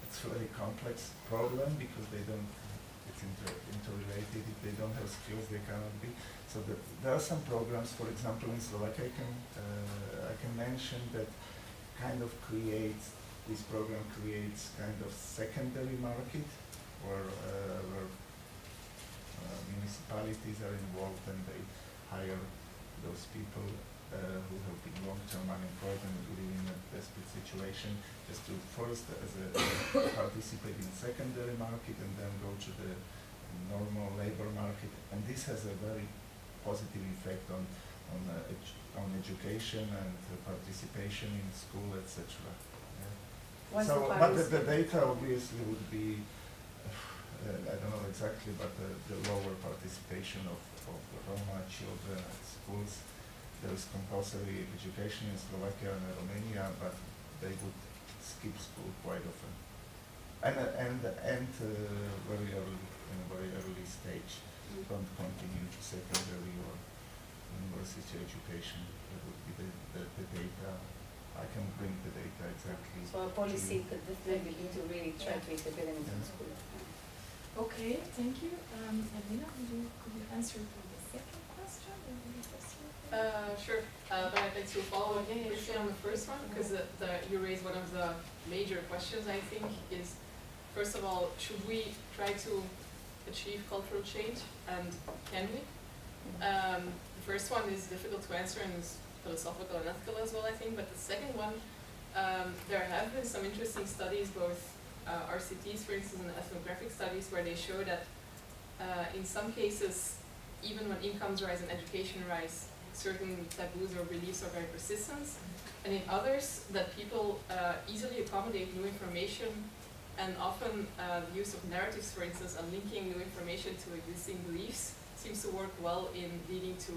it's a very complex problem, because they don't, it's interrelated. If they don't have skills, they cannot be. So there are some programs, for example, in Slovakia, I can mention that kind of this program creates kind of secondary market where municipalities are involved, and they hire those people who have been long-term unemployed and live in a desperate situation, just to first participate in secondary market and then go to the normal labor market. And this has a very positive effect on education and participation in school, etc. So, but the data obviously would be, I don't know exactly, but the lower participation of Roma children at schools. There is compulsory education in Slovakia and Romania, but they would skip school quite often, and very early, in a very early stage, don't continue to secondary or university education. That would be the data. I can bring the data exactly. So a policy could definitely be to really try to equipment in school. Okay, thank you. Elena, could you answer to the second question? Sure, but I'd like to follow up briefly on the first one, because you raised one of the major questions, I think, is, first of all, should we try to achieve cultural change, and can we? The first one is difficult to answer and is philosophical and ethical as well, I think, but the second one, there have been some interesting studies, both RCTs, for instance, and ethnographic studies, where they show that in some cases, even when incomes rise and education rise, certain taboos or beliefs are very persistent, and in others, that people easily accommodate new information, and often the use of narratives, for instance, and linking new information to existing beliefs seems to work well in leading to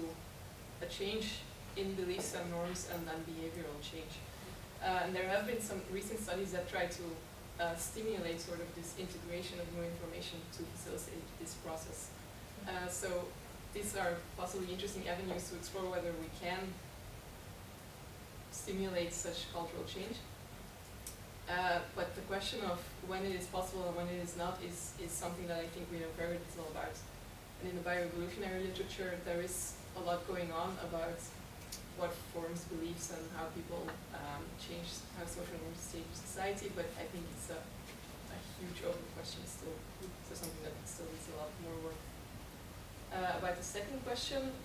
a change in beliefs and norms and then behavioral change. And there have been some recent studies that try to stimulate sort of this integration of new information to facilitate this process. So these are possibly interesting avenues to explore whether we can stimulate such cultural change. But the question of when it is possible and when it is not is something that I think we know very little about. And in the bioevolutionary literature, there is a lot going on about what forms beliefs and how people change, how social norms change society, but I think it's a huge open question still, so something that still needs a lot more work. About the second question,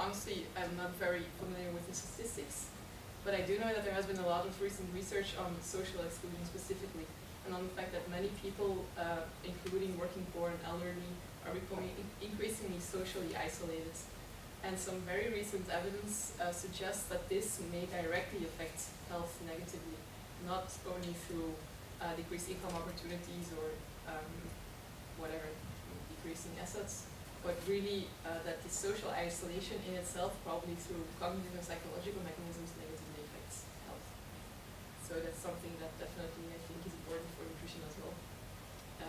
honestly, I'm not very familiar with the statistics, but I do know that there has been a lot of recent research on social exclusion specifically, and on the fact that many people, including working poor and elderly, are becoming increasingly socially isolated. And some very recent evidence suggests that this may directly affect health negatively, not only through decreased income opportunities or whatever, decreasing assets, but really that the social isolation in itself, probably through cognitive and psychological mechanisms, negatively affects health. So that's something that definitely I think is important for nutrition as well.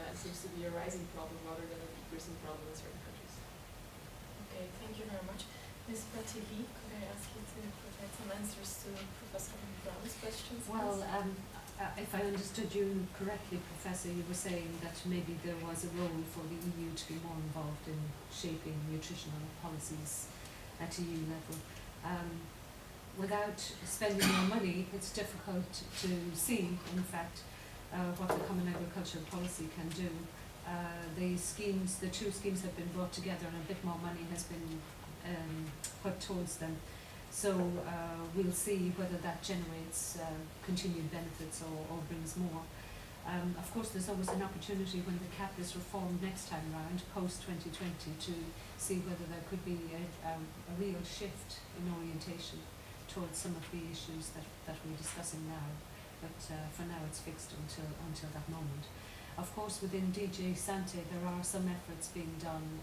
It seems to be a rising problem rather than a decreasing problem in certain countries. Okay, thank you very much. Ms. Nathalie, could I ask you to provide some answers to Professor Brown's questions? Well, if I understood you correctly, Professor, you were saying that maybe there was a role for the EU to be more involved in shaping nutritional policies at EU level. Without spending more money, it's difficult to see, in fact, what the Common Agricultural Policy can do. The two schemes have been brought together and a bit more money has been put towards them. So we'll see whether that generates continued benefits or brings more. Of course, there's always an opportunity when the CAP is reformed next time round, post-2020, to see whether there could be a real shift in orientation towards some of the issues that we're discussing now. But for now, it's fixed until that moment. Of course, within DG Sante, there are some efforts being done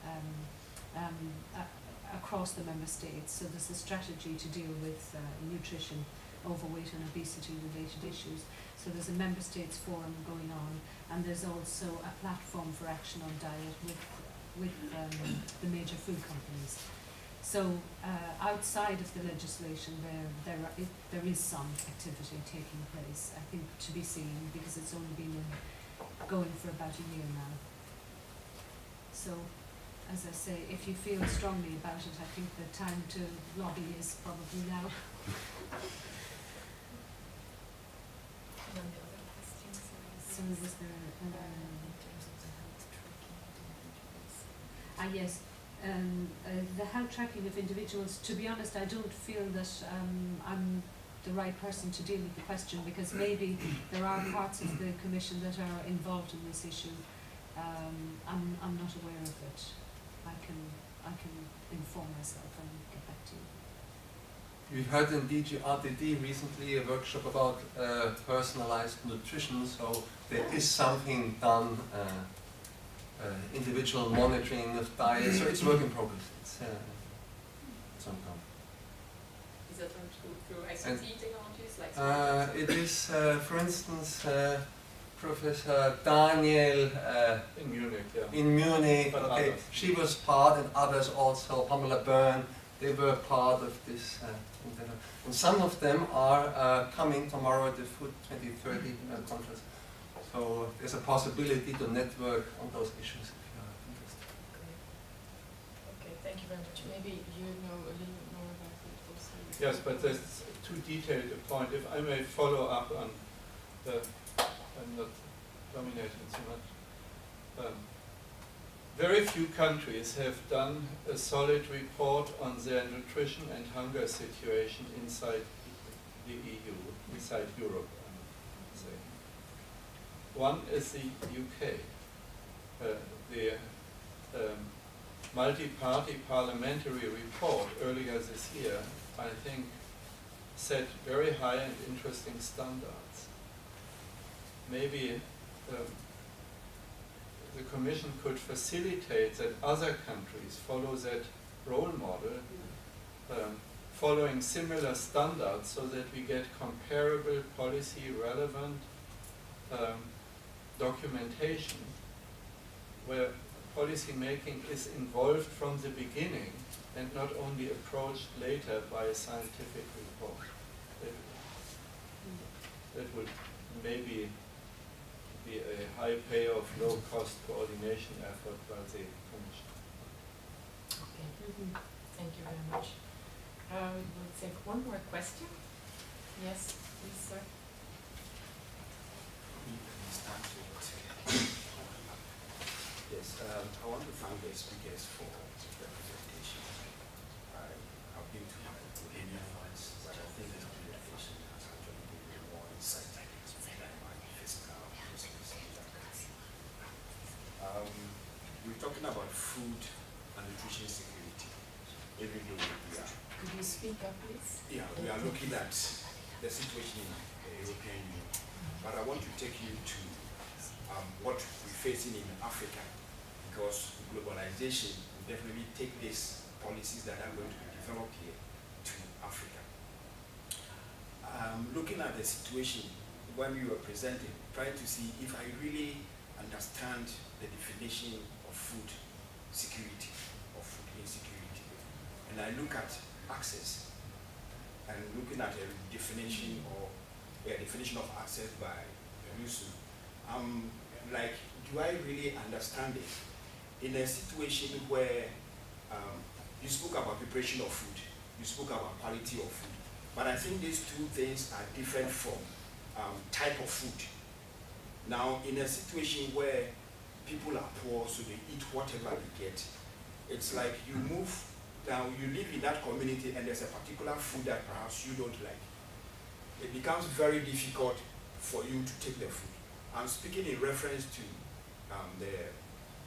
across the member states. So there's a strategy to deal with nutrition, overweight and obesity-related issues. So there's a member states forum going on, and there's also a platform for action on diet with the major food companies. So outside of the legislation, there is some activity taking place, I think, to be seen, because it's only been going for about a year now. So, as I say, if you feel strongly about it, I think the time to lobby is probably now. So was there yes, the health tracking of individuals, to be honest, I don't feel that I'm the right person to deal with the question, because maybe there are parts of the Commission that are involved in this issue. I'm not aware of it. I can inform myself and get back to you. We had in DG RTD recently a workshop about personalized nutrition, so there is something done, individual monitoring of diet, so it's work in progress. It's ongoing. Is that through ICT technologies like it is, for instance, Professor Daniel in Munich, yeah. in Munich. But Okay, others. she was part, and others also. Pamela Byrne, they were part of this. And some of them are coming tomorrow at the Food 2030 conference. So there's a possibility to network on those issues if you are interested. Okay, thank you very much. Maybe you know a little bit more about it also. Yes, but that's too detailed a point. If I may follow up on the, I'm not dominating so much. Very few countries have done a solid report on their nutrition and hunger situation inside the EU, inside Europe, I'm saying. One is the UK. The multi-party parliamentary report earlier this year, I think, set very high and interesting standards. Maybe the Commission could facilitate that other countries follow that role model, following similar standards, so that we get comparable, policy relevant documentation where policy making is involved from the beginning and not only approached later by a scientific report. That would maybe be a high payoff, low cost coordination effort by the Commission. Okay, thank you very much. We'll take one more question. Yes, please, sir. Yes, I want to thank the speakers for the presentation. I've been to Romania once, but I think this presentation has actually been more insight than my physical business. We're talking about food and nutrition security. Every day we are. Could you speak up, please? Yeah, we are looking at the situation in the European Union, but I want to take you to what we're facing in Africa, because globalization will definitely take these policies that are going to be developed here to Africa. Looking at the situation when we were presenting, trying to see if I really understand the definition of food security or food insecurity. And I look at access, and looking at a definition or a definition of access by Alonso, like, do I really understand it in a situation where You spoke about preparation of food. You spoke about quality of food. But I think these two things are different from type of food. Now, in a situation where people are poor, so they eat whatever they get, it's like you move down, you live in that community, and there's a particular food that perhaps you don't like. It becomes very difficult for you to take the food. I'm speaking in reference to the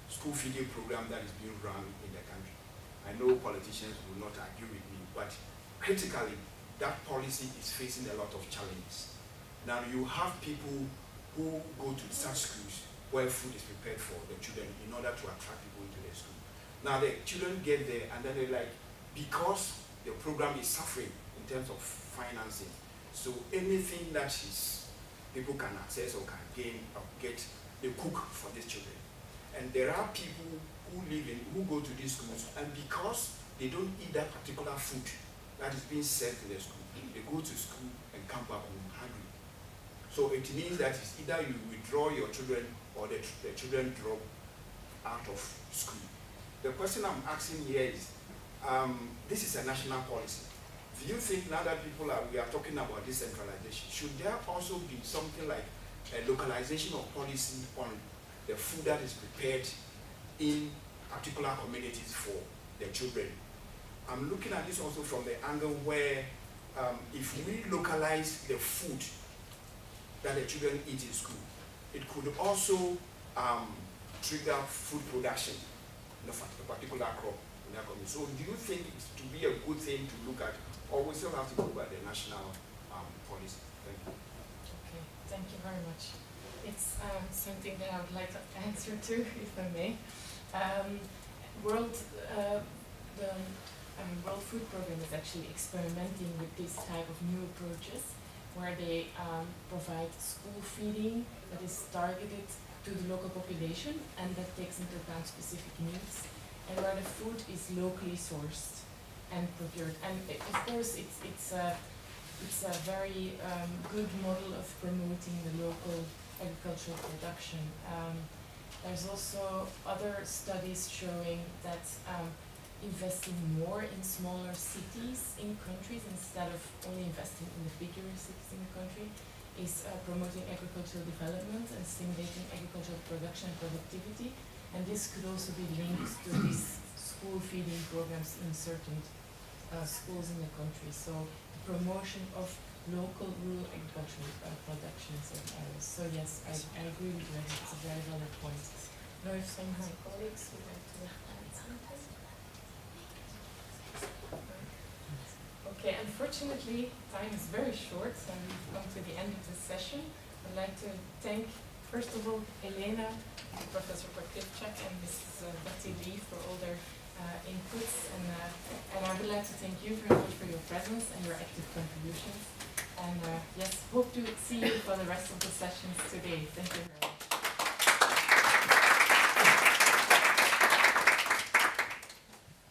school feeding program that is being run in the country. I know politicians will not agree with me, but critically, that policy is facing a lot of challenges. Now you have people who go to such schools where food is prepared for the children in order to attract people into the school. Now the children get there and then they're like, because the program is suffering in terms of financing, so anything that is people can access or can gain or get, they cook for these children. And there are people who go to these schools, and because they don't eat that particular food that is being served to the school, they go to school and come back home hungry. So it means that it's either you withdraw your children or the children drop out of school. The question I'm asking here is, this is a national policy. Do you think now that we are talking about decentralization, should there also be something like a localization of policy on the food that is prepared in particular communities for the children? I'm looking at this also from the angle where if we localize the food that the children eat in school, it could also trigger food production in a particular crop in that community. So do you think it's to be a good thing to look at, or we still have to go by the national policy? Thank you. Okay, thank you very much. It's something that I would like to answer to, if I may. World Food Program is actually experimenting with this type of new approaches, where they provide school feeding that is targeted to the local population and that takes into account specific needs, and where the food is locally sourced and procured. And of course, it's a very good model of promoting the local agricultural production. There's also other studies showing that investing more in smaller cities in countries instead of only investing in the bigger cities in the country is promoting agricultural development and stimulating agricultural production and productivity. And this could also be linked to these school feeding programs in certain schools in the country. So the promotion of local rural agricultural production in certain areas. So yes, I agree with you. It's a very valid point. I don't know if some of my colleagues would like to add something. Okay, unfortunately, time is very short, and we've come to the end of this session. I'd like to thank, first of all, Elena, Professor Pokrivcak, and Mrs. Nathalie for all their inputs, and I would like to thank you very much for your presence and your active contributions. And yes, hope to see you for the rest of the sessions today. Thank you very much.